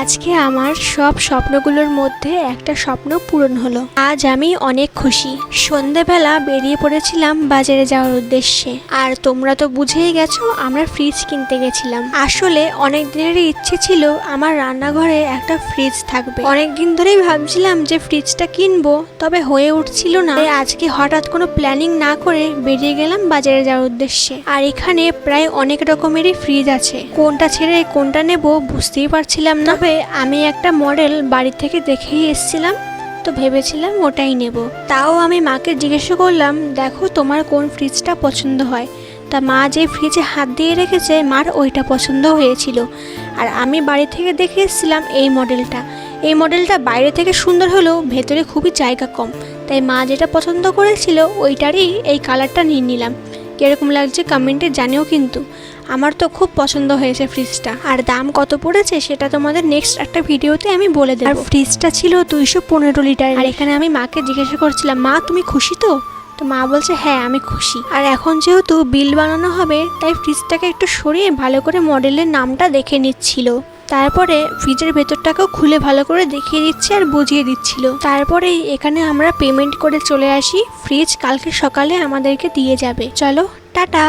আজকে আমার সব স্বপ্নগুলোর মধ্যে একটা স্বপ্ন পূরণ হলো। আজ আমি অনেক খুশি। সন্ধেবেলা বেরিয়ে পড়েছিলাম বাজারে যাওয়ার উদ্দেশ্যে। আর তোমরা তো বুঝেই গেছো আমরা ফ্রিজ কিনতে গেছিলাম। আসলে অনেক দিনেরই ইচ্ছে ছিল আমার রান্নাঘরে একটা ফ্রিজ থাকবে। অনেক দিন ধরেই ভাবছিলাম যে ফ্রিজটা কিনবো, তবে হয়ে উঠছিল না। আজকে হঠাৎ কোনো প্ল্যানিং না করে বেরিয়ে গেলাম বাজারে যাওয়ার উদ্দেশ্যে। আর এখানে প্রায় অনেক রকমেরই ফ্রিজ আছে, কোনটা ছেড়ে কোনটা নেব বুঝতেই পারছিলাম না। তবে আমি একটা মডেল বাড়ি থেকে দেখেই এসেছিলাম, তো ভেবেছিলাম ওটাই নেব। তাও আমি মাকে জিজ্ঞাসা করলাম, দেখো তোমার কোন ফ্রিজটা পছন্দ হয়। তা মা যে ফ্রিজে হাত দিয়ে রেখেছে মার ওইটা পছন্দ হয়েছিল। আর আমি বাড়ি থেকে দেখে এসেছিলাম এই মডেলটা। এই মডেলটা বাইরে থেকে সুন্দর হলেও ভেতরে খুবই জায়গা কম, তাই মা যেটা পছন্দ করেছিল ওইটারই এই কালারটা নিয়ে নিলাম। কীরকম লাগছে কমেন্টে জানিও কিন্তু। আমার তো খুব পছন্দ হয়েছে ফ্রিজটা। আর দাম কত পড়েছে সেটা তোমাদের নেক্সট একটা ভিডিওতে আমি বলে দেব। আর ফ্রিজটা ছিল 215 লিটার। আর এখানে আমি মাকে জিজ্ঞাসা করছিলাম, মা তুমি খুশি তো? তো মা বলছে হ্যাঁ আমি খুশি। আর এখন যেহেতু বিল বানানো হবে তাই ফ্রিজটাকে একটু সরিয়ে ভালো করে মডেলের নামটা দেখে নিচ্ছিল। তারপরে ফ্রিজের ভেতরটাকেও খুলে ভালো করে দেখিয়ে দিচ্ছে আর বুঝিয়ে দিচ্ছিল। তারপরেই এখানে আমরা পেমেন্ট করে চলে আসি। ফ্রিজ কালকে সকালে আমাদেরকে দিয়ে যাবে। চলো টাটা।